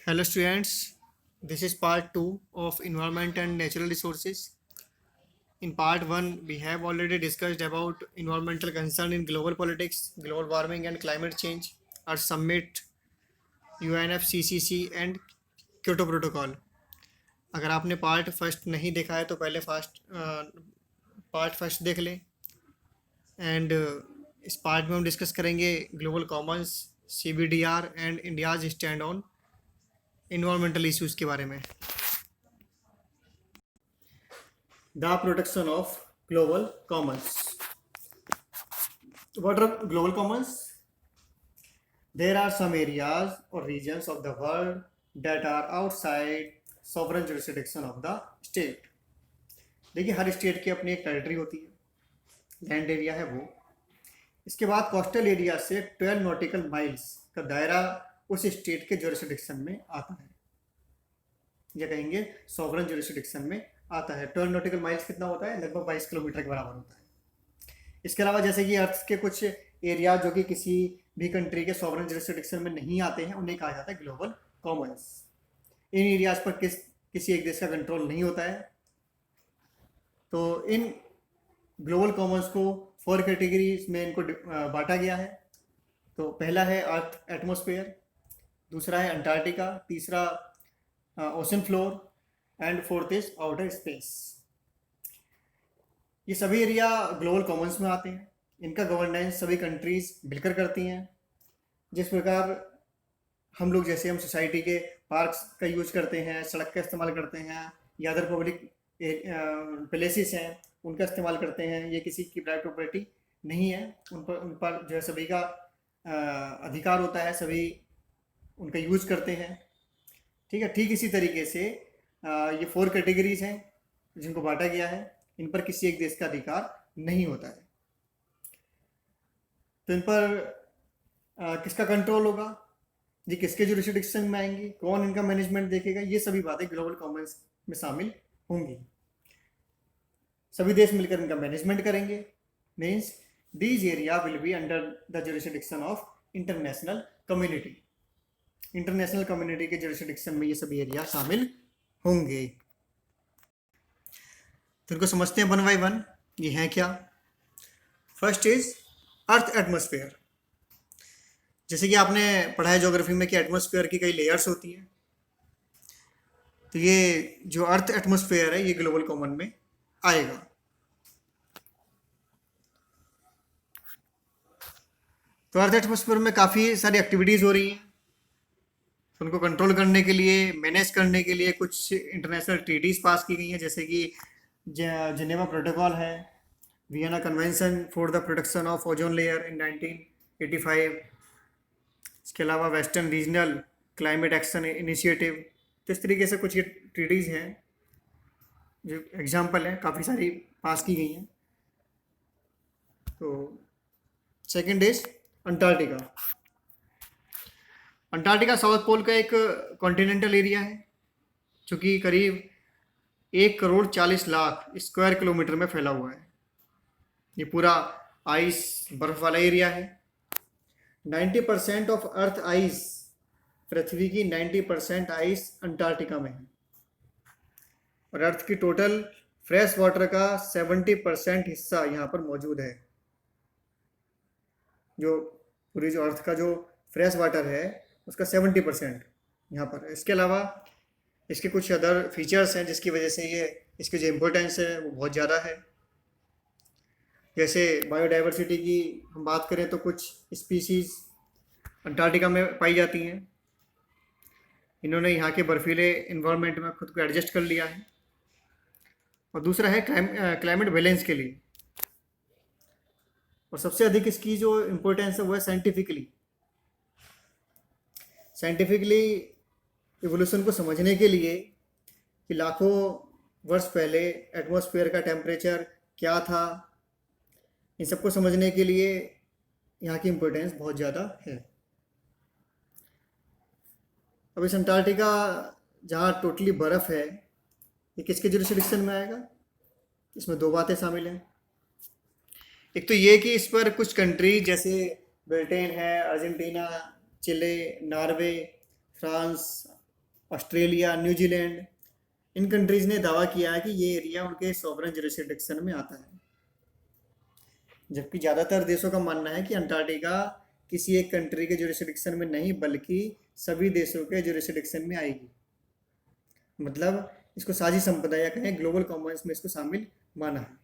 Hello students, this is part 2 of Environment and Natural Resources. In part 1, we have already discussed about environmental concern in global politics, global warming and climate change, our summit, UNFCCC and Kyoto Protocol. अगर आपने part first नहीं देखा है तो पहले part first देख लें and इस पार्ट में हम डिस्कस करेंगे global Commons CBDR and India's stand on environmental issues के बारे में. The protection of global commons. What are global commons? There are some areas or regions of the world that are outside sovereign jurisdiction of the state. देखिए हर state की अपनी एक territory होती है, land area है वो. इसके बाद कोस्टल एरिया से 12 नॉटिकल माइल्स का दायरा उस स्टेट के जुरिस्डिक्शन में आता है, या कहेंगे सॉवरन जुरिस्डिक्शन में आता है. 12 नॉटिकल माइल्स कितना होता है? लगभग 22 किलोमीटर के बराबर होता है. इसके अलावा जैसे कि अर्थ के कुछ एरिया जो कि किसी भी कंट्री के सॉवरन जुरिस्डिक्शन में नहीं आते हैं, उन्हें कहा जाता है ग्लोबल कॉमन्स. इन एरियाज पर किसी एक देश का कंट्रोल नहीं होता है. तो इन ग्लोबल कॉमन्स को 4 कैटेगरीज में इनको बांटा गया है. तो पहला है अर्थ एटमॉस्फेयर, दूसरा है अंटार्कटिका, तीसरा ocean floor and fourth is outer space. ये सभी एरिया ग्लोबल कॉमन्स में आते हैं. इनका गवर्नेंस सभी कंट्रीज मिलकर करती हैं. जिस प्रकार हम लोग जैसे हम सोसाइटी के पार्क्स का यूज करते हैं, सड़क का इस्तेमाल करते हैं, या अदर पब्लिक प्लेसेस हैं उनका इस्तेमाल करते हैं, ये किसी की प्राइवेट प्रॉपर्टी नहीं है. उन पर जो है सभी का अधिकार होता है, सभी उनका यूज करते हैं. ठीक है. ठीक इसी तरीके से ये 4 कैटेगरीज हैं जिनको बांटा गया है. इन पर किसी एक देश का अधिकार नहीं होता है. तो इन पर किसका कंट्रोल होगा, ये किसके जुरिस्डिक्शन में आएंगी, कौन इनका मैनेजमेंट देखेगा, ये सभी बातें ग्लोबल कॉमन्स में शामिल होंगी. सभी देश मिलकर इनका मैनेजमेंट करेंगे. Means these area will be under the jurisdiction of international community. International community के जुरिस्डिक्शन में ये सभी एरिया शामिल होंगे. तो इनको समझते हैं 1 बाय 1. ये हैं क्या? First is earth atmosphere. जैसे कि आपने पढ़ा है ज्योग्राफी में कि एटमॉस्फेयर की कई लेयर्स होती हैं. तो ये जो अर्थ एटमॉस्फेयर है ये ग्लोबल कॉमन में आएगा. तो अर्थ एटमॉस्फेयर में काफ़ी सारी एक्टिविटीज़ हो रही हैं. तो उनको कंट्रोल करने के लिए, मैनेज करने के लिए कुछ इंटरनेशनल ट्रीटीज़ पास की गई हैं, जैसे कि जिनेवा प्रोटोकॉल है, Vienna convention for the protection of ozone layer in 1985. इसके अलावा western regional climate action initiative. तो इस तरीके से कुछ ये ट्रीटीज़ हैं जो एग्जाम्पल हैं, काफ़ी सारी पास की गई हैं. तो second is Antarctica. Antarctica south pole का एक कॉन्टिनेंटल एरिया है जो कि करीब 1,40,00,000 स्क्वायर किलोमीटर में फैला हुआ है. ये पूरा आइस बर्फ वाला एरिया है. 90% ऑफ अर्थ आइस, पृथ्वी की 90% आइस अंटार्कटिका में है. और अर्थ की टोटल फ्रेश वाटर का 70% हिस्सा यहाँ पर मौजूद है. जो पूरी जो अर्थ का जो फ्रेश वाटर है उसका 70% यहाँ पर है. इसके अलावा इसके कुछ अदर फीचर्स हैं जिसकी वजह से ये इसकी जो इम्पोर्टेंस है वो बहुत ज़्यादा है. जैसे बायोडाइवर्सिटी की हम बात करें तो कुछ स्पीसीज़ अंटार्कटिका में पाई जाती हैं. इन्होंने यहाँ के बर्फीले इन्वायरमेंट में खुद को एडजस्ट कर लिया है. और दूसरा है क्लाइमेट बैलेंस के लिए. और सबसे अधिक इसकी जो इम्पोर्टेंस है वो है साइंटिफिकली इवोल्यूशन को समझने के लिए कि लाखों वर्ष पहले एटमॉस्फेयर का टेम्परेचर क्या था. इन सबको समझने के लिए यहाँ की इम्पोर्टेंस बहुत ज़्यादा है. अब इस अंटार्कटिका जहाँ टोटली बर्फ़ है, ये किसके जुरिस्डिक्शन में आएगा? इसमें 2 बातें शामिल हैं. एक तो ये कि इस पर कुछ कंट्री जैसे ब्रिटेन है, अर्जेंटीना, चिले, नॉर्वे, फ्रांस, ऑस्ट्रेलिया, न्यूजीलैंड, इन कंट्रीज़ ने दावा किया है कि ये एरिया उनके सॉवरेन जुरिसडिक्शन में आता है। जबकि ज़्यादातर देशों का मानना है कि अंटार्कटिका किसी एक कंट्री के जुरिसडिक्शन में नहीं बल्कि सभी देशों के जुरिसडिक्शन में आएगी। मतलब इसको साझी संपदा या कहें ग्लोबल कॉमन्स में इसको शामिल माना है।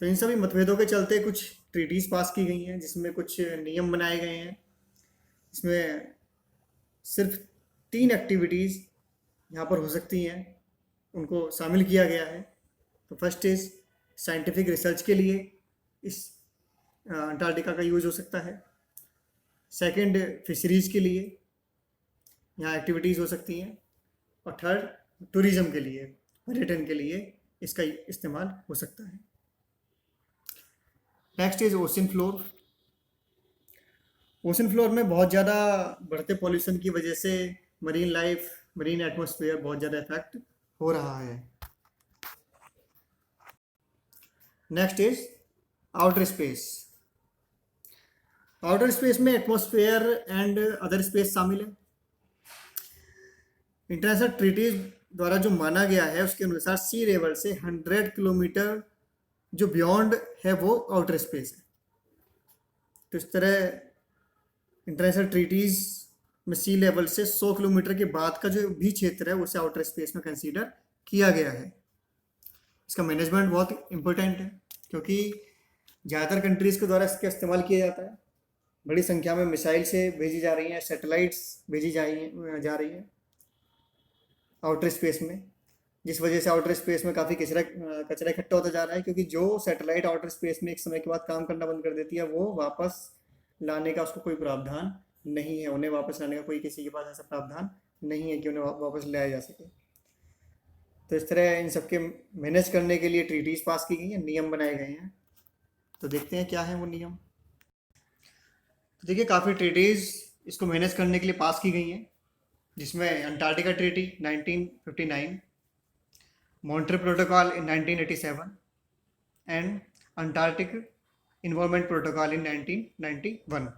तो इन सभी मतभेदों के चलते कुछ ट्रीटीज़ पास की गई हैं जिसमें कुछ नियम बनाए गए हैं। इसमें सिर्फ 3 एक्टिविटीज़ यहाँ पर हो सकती हैं, उनको शामिल किया गया है। तो फर्स्ट इज़ साइंटिफिक रिसर्च के लिए इस अंटार्कटिका का यूज़ हो सकता है। सेकंड, फिशरीज़ के लिए यहाँ एक्टिविटीज़ हो सकती हैं। और थर्ड, टूरिज़्म के लिए, पर्यटन के लिए इसका इस्तेमाल हो सकता है। Next is ocean floor. Ocean floor में बहुत ज़्यादा बढ़ते पॉल्यूशन की वजह से मरीन लाइफ, मरीन एटमॉस्फेयर बहुत ज़्यादा इफेक्ट हो रहा है। Next is outer space. Outer space में एटमॉस्फेयर एंड अदर स्पेस शामिल है। इंटरनेशनल ट्रीटीज द्वारा जो माना गया है उसके अनुसार सी लेवल से 100 किलोमीटर जो बियॉन्ड है वो आउटर स्पेस है। तो इस तरह इंटरनेशनल ट्रीटीज में सी लेवल से 100 किलोमीटर के बाद का जो भी क्षेत्र है उसे आउटर स्पेस में कंसीडर किया गया है। इसका मैनेजमेंट बहुत इम्पोर्टेंट है क्योंकि ज़्यादातर कंट्रीज़ के द्वारा इसका इस्तेमाल किया जाता है। बड़ी संख्या में मिसाइल से भेजी जा रही हैं, सैटेलाइट्स भेजी जा रही हैं आउटर स्पेस में, जिस वजह से आउटर स्पेस में काफ़ी कचरा इकट्ठा होता जा रहा है। क्योंकि जो सैटेलाइट आउटर स्पेस में एक समय के बाद काम करना बंद कर देती है वो वापस लाने का उसको कोई प्रावधान नहीं है। उन्हें वापस लाने का कोई किसी के पास ऐसा प्रावधान नहीं है कि उन्हें वापस लाया जा सके। तो इस तरह इन सबके मैनेज करने के लिए ट्रीटीज़ पास की गई हैं, नियम बनाए गए हैं। तो देखते हैं क्या है वो नियम। तो देखिए काफ़ी ट्रीटीज़ इसको मैनेज करने के लिए पास की गई हैं, जिसमें Antarctica treaty 1959, Montreal protocol in 1987 and Antarctic environment protocol इन 1991।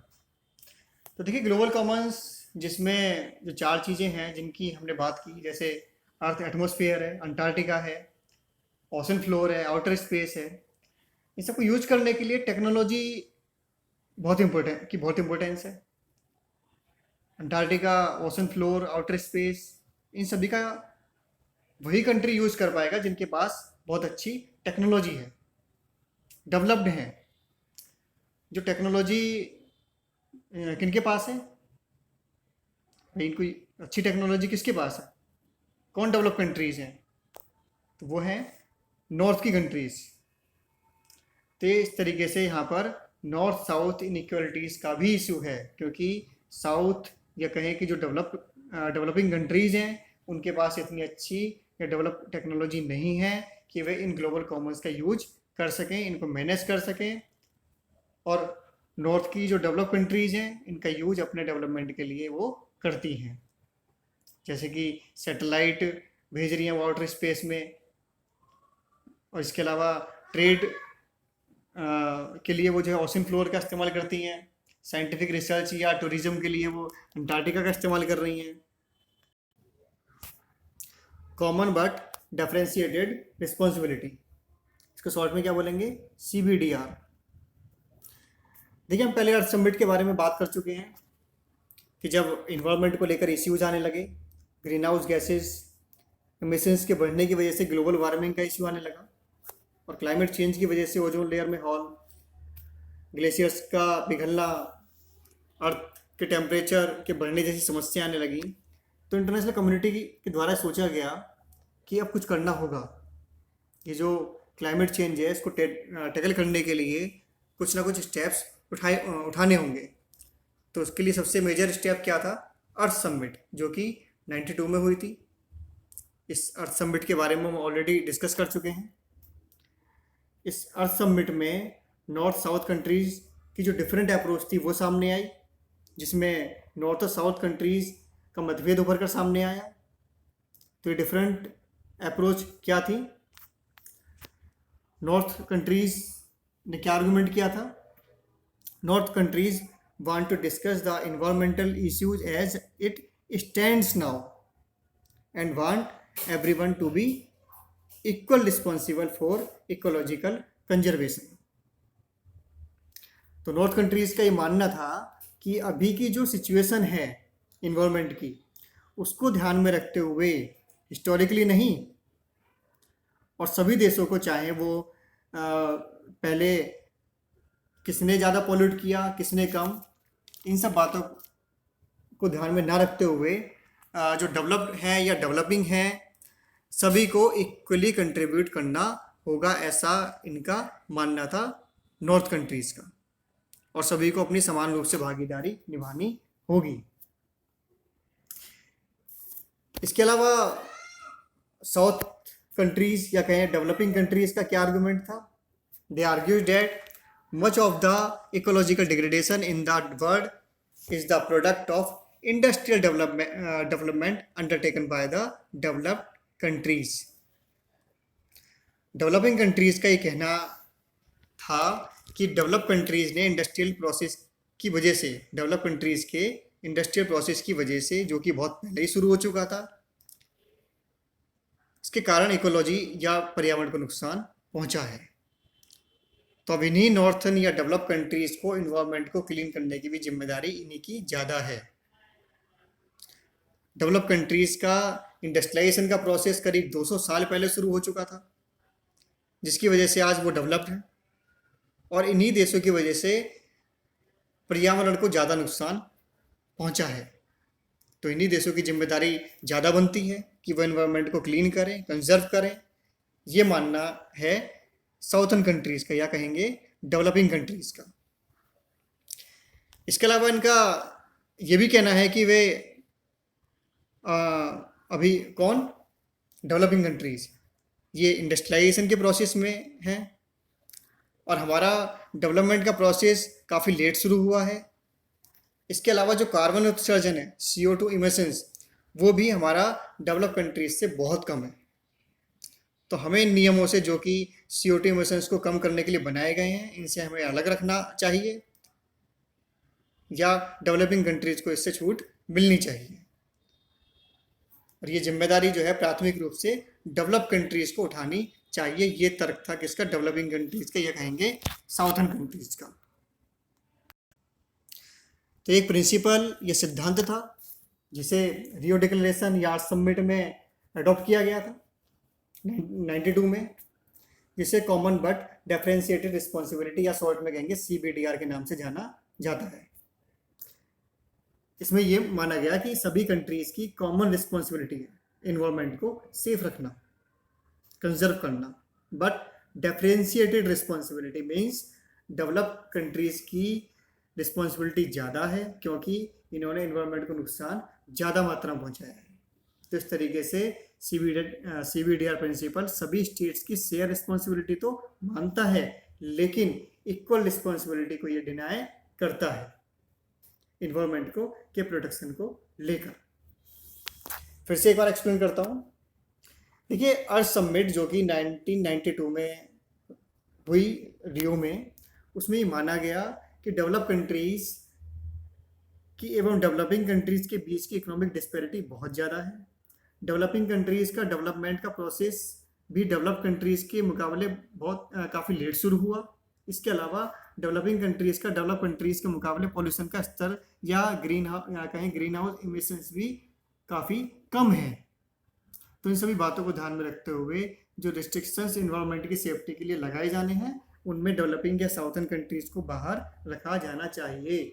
तो देखिए ग्लोबल कॉमन्स जिसमें जो 4 चीज़ें हैं जिनकी हमने बात की, जैसे अर्थ एटमॉस्फेयर है, अंटार्कटिका है, ओशन फ्लोर है, आउटर स्पेस है, इन सबको यूज करने के लिए टेक्नोलॉजी बहुत इम्पोर्टेंस है। Antarctica, ocean floor, outer space, इन सभी का वही कंट्री यूज कर पाएगा जिनके पास बहुत अच्छी टेक्नोलॉजी है, डेवलप्ड है। जो टेक्नोलॉजी किनके पास है भाई, कोई अच्छी टेक्नोलॉजी किसके पास है, कौन डेवलप कंट्रीज़ हैं, तो वो हैं नॉर्थ की कंट्रीज़। तो इस तरीके से यहाँ पर नॉर्थ साउथ इनइक्वालिटीज़ का भी इशू है, क्योंकि साउथ या कहें कि जो डेवलपिंग कंट्रीज़ हैं उनके पास इतनी अच्छी या डेवलप टेक्नोलॉजी नहीं है कि वे इन ग्लोबल कॉमन्स का यूज कर सकें, इनको मैनेज कर सकें। और नॉर्थ की जो डेवलप कंट्रीज़ हैं इनका यूज अपने डेवलपमेंट के लिए वो करती हैं, जैसे कि सैटेलाइट भेज रही हैं वो आउटर स्पेस में, और इसके अलावा ट्रेड के लिए वो जो है ओशन फ्लोर का इस्तेमाल करती हैं, साइंटिफिक रिसर्च या टूरिज्म के लिए वो अंटार्कटिका का इस्तेमाल कर रही हैं। कॉमन बट डिफरेंशिएटेड रिस्पॉन्सिबिलिटी, इसको शॉर्ट में क्या बोलेंगे, CBDR। देखिए हम पहले अर्थ समिट के बारे में बात कर चुके हैं कि जब इन्वायरमेंट को लेकर इश्यूज आने लगे, ग्रीन हाउस गैसेज एमिशंस के बढ़ने की वजह से ग्लोबल वार्मिंग का इश्यू आने लगा, और क्लाइमेट चेंज की वजह से ओजोन लेयर में हॉल, ग्लेशियर्स का पिघलना, अर्थ के टेम्परेचर के बढ़ने जैसी समस्या आने लगी। तो इंटरनेशनल कम्युनिटी के द्वारा सोचा गया कि अब कुछ करना होगा, ये जो क्लाइमेट चेंज है इसको टैकल करने के लिए कुछ ना कुछ स्टेप्स उठाने होंगे। तो उसके लिए सबसे मेजर स्टेप क्या था, अर्थ समिट, जो कि 92 में हुई थी। इस अर्थ समिट के बारे में हम ऑलरेडी डिस्कस कर चुके हैं। इस अर्थ समिट में नॉर्थ साउथ कंट्रीज़ की जो डिफरेंट अप्रोच थी वो सामने आई, जिसमें नॉर्थ और साउथ कंट्रीज़ का मतभेद उभर कर सामने आया। तो ये डिफरेंट अप्रोच क्या थी, नॉर्थ कंट्रीज़ ने क्या आर्गूमेंट किया था, north countries want to discuss the environmental issues as it stands now and want everyone to be equal responsible for ecological conservation. तो नॉर्थ कंट्रीज का ये मानना था कि अभी की जो सिचुएशन है इन्वायरमेंट की, उसको ध्यान में रखते हुए हिस्टोरिकली नहीं, और सभी देशों को चाहे वो पहले किसने ज़्यादा पॉल्यूट किया किसने कम, इन सब बातों को ध्यान में ना रखते हुए जो डेवलप्ड है या डेवलपिंग है सभी को इक्वली कंट्रीब्यूट करना होगा, ऐसा इनका मानना था नॉर्थ कंट्रीज़ का, और सभी को अपनी समान रूप से भागीदारी निभानी होगी। इसके अलावा साउथ कंट्रीज या कहें डेवलपिंग कंट्रीज का क्या आर्गुमेंट था? They argues that much of the ecological degradation in the world is the product of industrial development undertaken by the developed countries. Developing countries का ये कहना था कि डेवलप कंट्रीज ने इंडस्ट्रियल प्रोसेस की वजह से, डेवलप कंट्रीज के इंडस्ट्रियल प्रोसेस की वजह से, जो कि बहुत पहले ही शुरू हो चुका था, इसके कारण इकोलॉजी या पर्यावरण को नुकसान पहुंचा है। तो अब इन्हीं नॉर्थन या डेवलप कंट्रीज को इन्वायरमेंट को क्लीन करने की भी जिम्मेदारी इन्हीं की ज़्यादा है। डेवलप कंट्रीज का इंडस्ट्रियलाइजेशन का प्रोसेस करीब 200 साल पहले शुरू हो चुका था, जिसकी वजह से आज वो डेवलप्ड है, और इन्हीं देशों की वजह से पर्यावरण को ज़्यादा नुकसान पहुंचा है। तो इन्हीं देशों की जिम्मेदारी ज़्यादा बनती है कि वो एनवायरनमेंट को क्लीन करें, कंजर्व करें। ये मानना है साउथर्न कंट्रीज़ का, या कहेंगे डेवलपिंग कंट्रीज़ का। इसके अलावा इनका ये भी कहना है कि वे अभी कौन, डेवलपिंग कंट्रीज़, ये इंडस्ट्रियलाइजेशन के प्रोसेस में हैं, और हमारा डेवलपमेंट का प्रोसेस काफ़ी लेट शुरू हुआ है। इसके अलावा जो कार्बन उत्सर्जन है, CO2 इमिशंस, वो भी हमारा डेवलप कंट्रीज से बहुत कम है। तो हमें इन नियमों से, जो कि CO2 इमिशंस को कम करने के लिए बनाए गए हैं, इनसे हमें अलग रखना चाहिए, या डेवलपिंग कंट्रीज को इससे छूट मिलनी चाहिए। और ये जिम्मेदारी जो है प्राथमिक रूप से डेवलप कंट्रीज को उठानी चाहिए। ये तर्क था किसका? डेवलपिंग कंट्रीज का, या कहेंगे साउथर्न कंट्रीज का। तो एक प्रिंसिपल, ये सिद्धांत था जिसे रियो डिक्लेरेशन या समिट में अडॉप्ट किया गया था 92 में, जिसे कॉमन बट डिफरेंशिएटेड रिस्पॉन्सिबिलिटी या शॉर्ट में कहेंगे CBDR के नाम से जाना जाता है। इसमें ये माना गया कि सभी कंट्रीज की कॉमन रिस्पॉन्सिबिलिटी है इन्वायरमेंट को सेफ रखना, कंजर्व करना, but differentiated responsibility means develop countries की रिस्पॉन्सिबिलिटी ज़्यादा है, क्योंकि इन्होंने इन्वायरमेंट को नुकसान ज़्यादा मात्रा में पहुंचाया है। तो इस तरीके से CBDR प्रिंसिपल सभी स्टेट्स की शेयर रिस्पॉन्सिबिलिटी तो मानता है, लेकिन इक्वल रिस्पॉन्सिबिलिटी को ये डिनाई करता है इन्वायरमेंट को के प्रोटेक्शन को लेकर। फिर से एक बार एक्सप्लेन करता हूँ। देखिए, अर्थ समिट जो कि 1992 में हुई रियो में, उसमें ये माना गया कि डेवलप कंट्रीज की एवं डेवलपिंग कंट्रीज के बीच की इकोनॉमिक डिस्पैरिटी बहुत ज़्यादा है। डेवलपिंग कंट्रीज का डेवलपमेंट का प्रोसेस भी डेवलप कंट्रीज के मुकाबले बहुत काफ़ी लेट शुरू हुआ। इसके अलावा डेवलपिंग कंट्रीज का डेवलप कंट्रीज के मुकाबले पॉल्यूशन का स्तर या ग्रीन हाउस इमिशंस भी काफ़ी कम है। तो इन सभी बातों को ध्यान में रखते हुए जो रिस्ट्रिक्शंस इन्वायरमेंट की सेफ्टी के लिए लगाए जाने हैं, उनमें डेवलपिंग या साउथर्न कंट्रीज को बाहर रखा जाना चाहिए।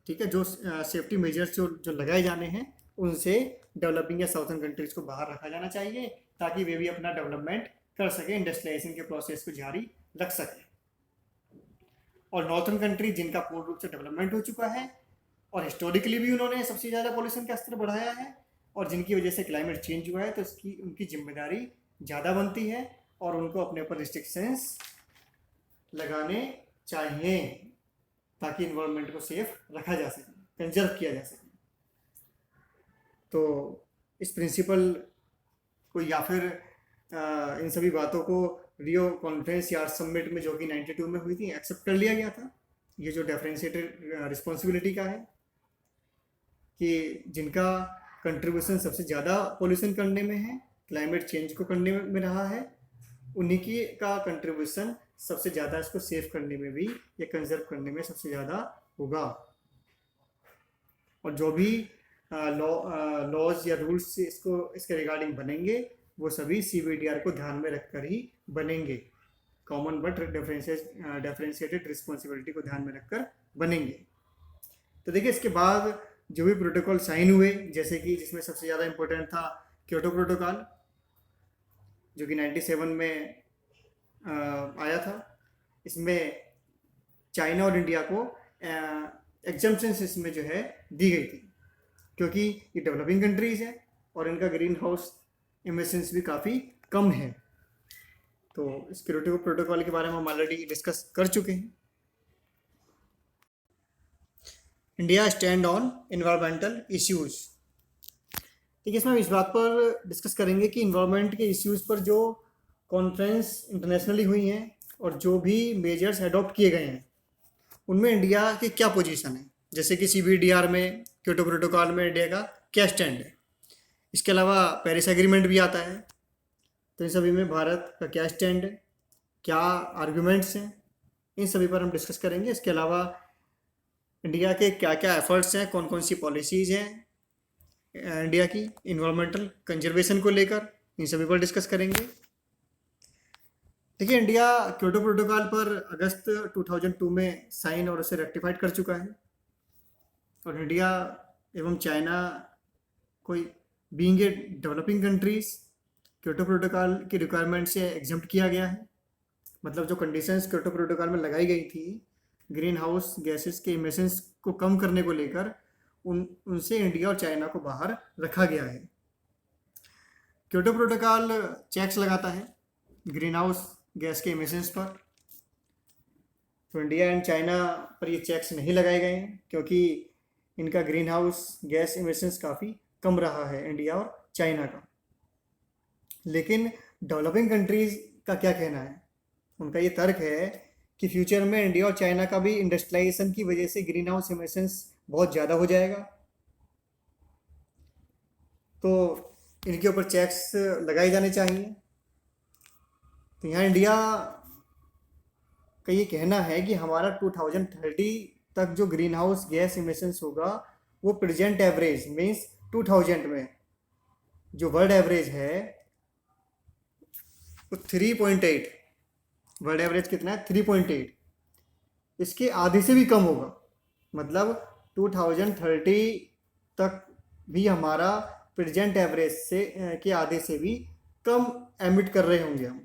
ठीक है, जो सेफ्टी मेजर्स जो लगाए जाने हैं, उनसे डेवलपिंग या साउथर्न कंट्रीज को बाहर रखा जाना चाहिए, ताकि वे भी अपना डेवलपमेंट कर सके, इंडस्ट्रियलाइजेशन के प्रोसेस को जारी रख सके। और नॉर्थर्न कंट्री जिनका पूर्ण रूप से डेवलपमेंट हो चुका है और हिस्टोरिकली भी उन्होंने सबसे ज़्यादा पॉल्यूशन का स्तर बढ़ाया है, और जिनकी वजह से क्लाइमेट चेंज हुआ है, तो उनकी जिम्मेदारी ज़्यादा बनती है और उनको अपने ऊपर रिस्ट्रिक्शंस लगाने चाहिए, ताकि इन्वायरमेंट को सेफ रखा जा सके, कंजर्व किया जा सके। तो इस प्रिंसिपल को, या फिर इन सभी बातों को रियो कॉन्फ्रेंस या समिट में जो कि 92 में हुई थी, एक्सेप्ट कर लिया गया था। ये जो डिफरेंशिएटेड रिस्पॉन्सिबिलिटी का है, कि जिनका कंट्रीब्यूशन सबसे ज़्यादा पोल्यूशन करने में है, क्लाइमेट चेंज को करने में रहा है, उन्हीं की का कंट्रीब्यूशन सबसे ज़्यादा इसको सेव करने में भी या कंजर्व करने में सबसे ज़्यादा होगा। और जो भी लॉज या रूल्स इसके रिगार्डिंग बनेंगे वो सभी CBDR को ध्यान में रखकर ही बनेंगे, कॉमन बट डिफरेंशिएटेड रिस्पॉन्सिबिलिटी को ध्यान में रखकर बनेंगे। तो देखिए इसके बाद जो भी प्रोटोकॉल साइन हुए, जैसे कि जिसमें सबसे ज़्यादा इम्पोर्टेंट था क्योटो प्रोटोकॉल, जो कि 97 में आया था। इसमें चाइना और इंडिया को एग्जम्पशंस इसमें जो है दी गई थी, क्योंकि ये डेवलपिंग कंट्रीज़ हैं और इनका ग्रीन हाउस इमिशंस भी काफ़ी कम है। तो इस क्योटो प्रोटोकॉल के बारे में हम ऑलरेडी डिस्कस कर चुके हैं। India stand on environmental issues. ठीक है, इसमें हम इस बात पर डिस्कस करेंगे कि इन्वायरमेंट के इश्यूज पर जो कॉन्फ्रेंस इंटरनेशनली हुई हैं और जो भी मेजर्स अडॉप्ट किए गए हैं उनमें इंडिया की क्या पोजीशन है, जैसे कि CBDR में, क्योटो प्रोटोकॉल में इंडिया का क्या स्टैंड है। इसके अलावा पेरिस एग्रीमेंट भी आता है, तो इन सभी में भारत का क्या स्टैंड है, क्या आर्ग्यूमेंट्स हैं, इन सभी पर हम डिस्कस करेंगे। इसके अलावा इंडिया के क्या क्या एफर्ट्स हैं, कौन कौन सी पॉलिसीज़ हैं इंडिया की इन्वायरमेंटल कंजर्वेशन को लेकर, इन सभी पर डिस्कस करेंगे। देखिए, इंडिया क्योटो प्रोटोकॉल पर अगस्त 2002 में साइन और उसे रेक्टिफाइड कर चुका है, और इंडिया एवं चाइना कोई being a developing countries Kyoto protocol की रिक्वायरमेंट से एग्जम्प्ट किया गया है। मतलब जो कंडीशंस क्योटो प्रोटोकॉल में लगाई गई थी ग्रीन हाउस गैसेस के इमिशंस को कम करने को लेकर, उनसे इंडिया और चाइना को बाहर रखा गया है। क्योटो प्रोटोकॉल चेक्स लगाता है ग्रीन हाउस गैस के इमिशंस पर, तो इंडिया एंड चाइना पर ये चेक्स नहीं लगाए गए हैं, क्योंकि इनका ग्रीन हाउस गैस इमिशंस काफ़ी कम रहा है इंडिया और चाइना का। लेकिन डेवलपिंग कंट्रीज़ का क्या कहना है? उनका ये तर्क है कि फ्यूचर में इंडिया और चाइना का भी इंडस्ट्रियलाइजेशन की वजह से ग्रीन हाउस इमिशंस बहुत ज़्यादा हो जाएगा, तो इनके ऊपर चेक्स लगाए जाने चाहिए। तो यहाँ इंडिया का ये कहना है कि हमारा 2030 तक जो ग्रीन हाउस गैस इमिशंस होगा वो प्रेजेंट एवरेज मीन्स 2000 में जो वर्ल्ड एवरेज है वो 3.8, वर्ल्ड एवरेज कितना है 3.8, इसके आधे से भी कम होगा। मतलब 2030 तक भी हमारा प्रेजेंट एवरेज से के आधे से भी कम एमिट कर रहे होंगे हम।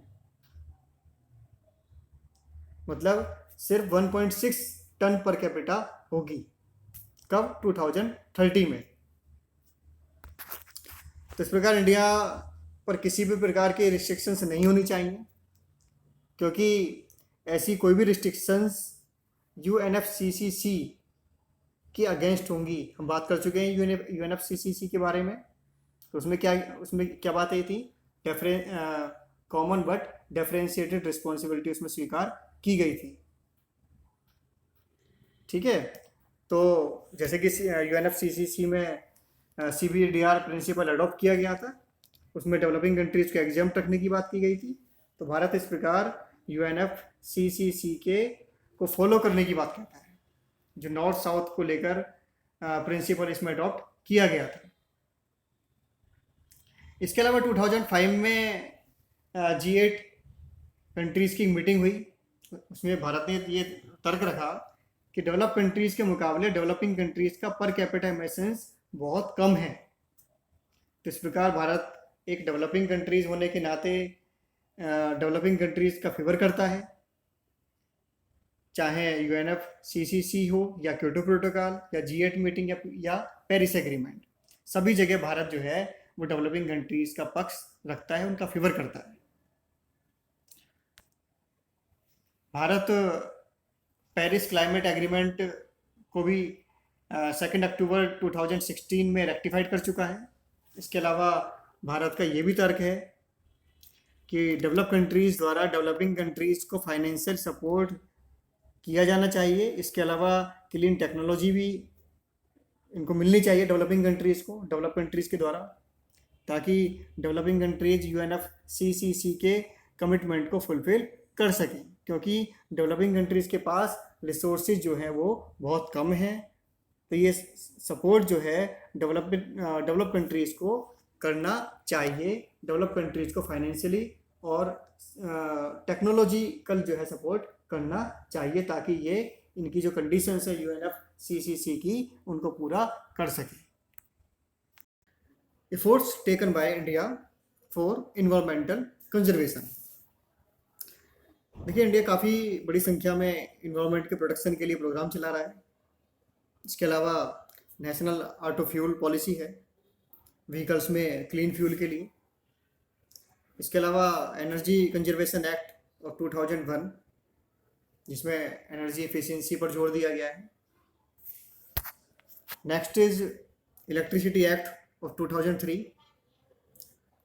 मतलब सिर्फ 1.6 टन पर कैपिटा होगी कब 2030 में। तो इस प्रकार इंडिया पर किसी भी प्रकार के रिस्ट्रिक्शंस नहीं होनी चाहिए, क्योंकि ऐसी कोई भी रिस्ट्रिक्शंस UNFCCC के अगेंस्ट होंगी। हम बात कर चुके हैं UNFCCC के बारे में, तो उसमें क्या बात आई थी, कॉमन बट डिफरेंशिएटेड रिस्पॉन्सिबिलिटी उसमें स्वीकार की गई थी। ठीक है, तो जैसे कि UNFCCC में CBDR प्रिंसिपल अडॉप्ट किया गया था, उसमें डेवलपिंग कंट्रीज को एग्जम्प्ट रखने की बात की गई थी। तो भारत इस प्रकार UNFCCC को फॉलो करने की बात करता है, जो नॉर्थ साउथ को लेकर प्रिंसिपल इसमें अडॉप्ट किया गया था। इसके अलावा 2005 में G8 कंट्रीज़ की मीटिंग हुई, उसमें भारत ने ये तर्क रखा कि डेवलप कंट्रीज़ के मुकाबले डेवलपिंग कंट्रीज़ का पर कैपिटा इमिशंस बहुत कम है। तो इस प्रकार भारत एक डेवलपिंग कंट्रीज़ होने के नाते डेवलपिंग कंट्रीज़ का फेवर करता है, चाहे UNFCCC हो या क्योटो प्रोटोकॉल या G8 मीटिंग या पेरिस एग्रीमेंट, सभी जगह भारत जो है वो डेवलपिंग कंट्रीज़ का पक्ष रखता है, उनका फेवर करता है। भारत पेरिस क्लाइमेट एग्रीमेंट को भी 2 अक्टूबर 2016 में रेक्टिफाइड कर चुका है। इसके अलावा भारत का ये भी तर्क है कि डेवलप कंट्रीज़ द्वारा डेवलपिंग कंट्रीज़ को फाइनेंशियल सपोर्ट किया जाना चाहिए। इसके अलावा क्लीन टेक्नोलॉजी भी इनको मिलनी चाहिए डेवलपिंग कंट्रीज़ को, डेवलप कंट्रीज़ के द्वारा, ताकि डेवलपिंग कंट्रीज UNFCCC के कमिटमेंट को फुलफिल कर सकें, क्योंकि डेवलपिंग कंट्रीज़ के पास रिसोर्सेज जो हैं वो बहुत कम हैं। तो ये सपोर्ट जो है डेवलप कंट्रीज़ को करना चाहिए, डेवलप कंट्रीज़ को फाइनेंशियली और टेक्नोलॉजिकल जो है सपोर्ट करना चाहिए, ताकि ये इनकी जो कंडीशंस है UNFCCC की उनको पूरा कर सके। Efforts taken by India for environmental conservation. देखिए, इंडिया काफ़ी बड़ी संख्या में इन्वायरमेंट के प्रोटेक्शन के लिए प्रोग्राम चला रहा है। इसके अलावा नेशनल ऑटो फ्यूल पॉलिसी है व्हीकल्स में क्लीन फ्यूल के लिए। इसके अलावा एनर्जी कंजर्वेशन एक्ट ऑफ 2001, जिसमें एनर्जी एफिशिएंसी पर जोर दिया गया है। Next is electricity act of 2003,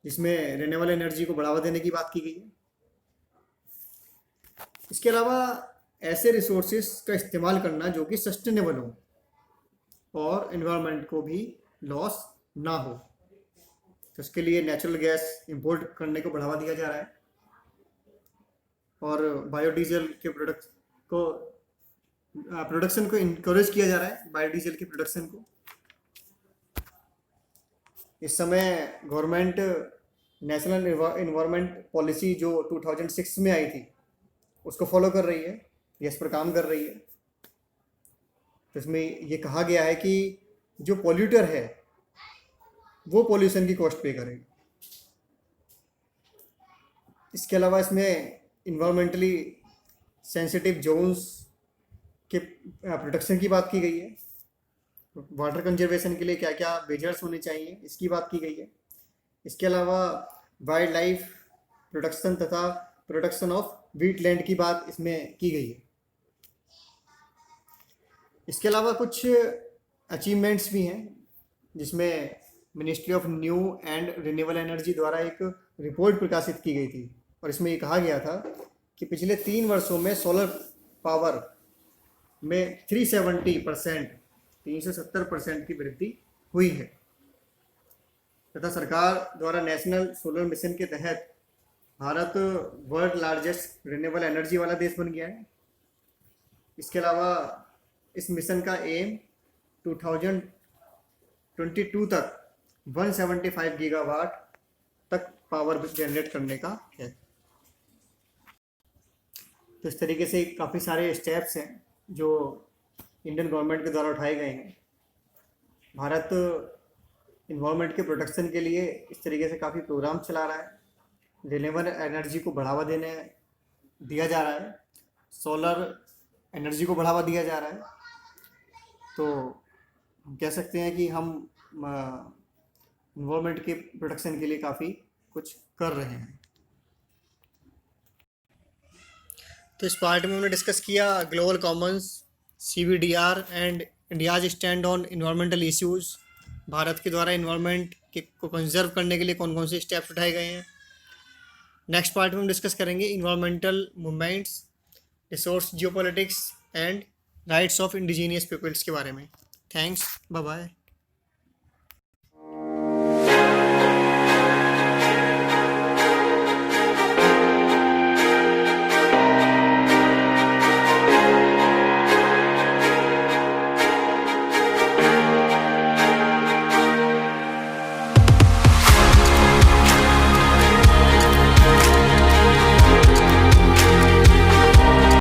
जिसमें रिन्यूएबल एनर्जी को बढ़ावा देने की बात की गई है। इसके अलावा ऐसे रिसोर्सेज का इस्तेमाल करना जो कि सस्टेनेबल हो और एनवायरनमेंट को भी लॉस ना हो, तो इसके लिए नेचुरल गैस इंपोर्ट करने को बढ़ावा दिया जा रहा है और बायोडीजल के प्रोडक्शन को इनकरेज किया जा रहा है, बायोडीजल के प्रोडक्शन को। इस समय गवर्नमेंट नेशनल इन्वायरमेंट पॉलिसी जो 2006 में आई थी उसको फॉलो कर रही है, इस पर काम कर रही है। तो इसमें ये कहा गया है कि जो पॉल्यूटर है वो पॉल्यूशन की कॉस्ट पे करेगा। इसके अलावा इसमें इन्वायरमेंटली सेंसिटिव जोन्स के प्रोटेक्शन की बात की गई है। वाटर कंजर्वेशन के लिए क्या क्या मेजर्स होने चाहिए इसकी बात की गई है। इसके अलावा वाइल्ड लाइफ प्रोटेक्शन तथा प्रोटेक्शन ऑफ वीटलैंड की बात इसमें की गई है। इसके अलावा कुछ अचीवमेंट्स भी हैं, जिसमें ministry of new and renewable energy द्वारा एक रिपोर्ट प्रकाशित की गई थी और इसमें ये कहा गया था कि पिछले 3 वर्षों में सोलर पावर में 370% की वृद्धि हुई है तथा सरकार द्वारा नेशनल सोलर मिशन के तहत Bharat world largest renewable energy वाला देश बन गया है। इसके अलावा इस मिशन का एम 2022 तक 175 गीगावाट तक पावर जनरेट करने का है। तो इस तरीके से काफ़ी सारे स्टेप्स हैं जो इंडियन गवर्नमेंट के द्वारा उठाए गए हैं। भारत इन्वायरमेंट के प्रोटेक्शन के लिए इस तरीके से काफ़ी प्रोग्राम चला रहा है, रिन्यूएबल एनर्जी को बढ़ावा दिया जा रहा है, सोलर एनर्जी को बढ़ावा दिया जा रहा है। तो हम कह सकते हैं कि हम इन्वायरमेंट के प्रोटेक्शन के लिए काफ़ी कुछ कर रहे हैं। तो इस पार्ट में हमने डिस्कस किया global Commons, CBDR and India's stand on environmental issues. Bharat के द्वारा इन्वायरमेंट को कंजर्व करने के लिए कौन कौन से स्टेप्स उठाए गए हैं। नेक्स्ट पार्ट में हम डिस्कस करेंगे environmental movements, resource geopolitics and rights of indigenous peoples के बारे में। Thanks, bye bye.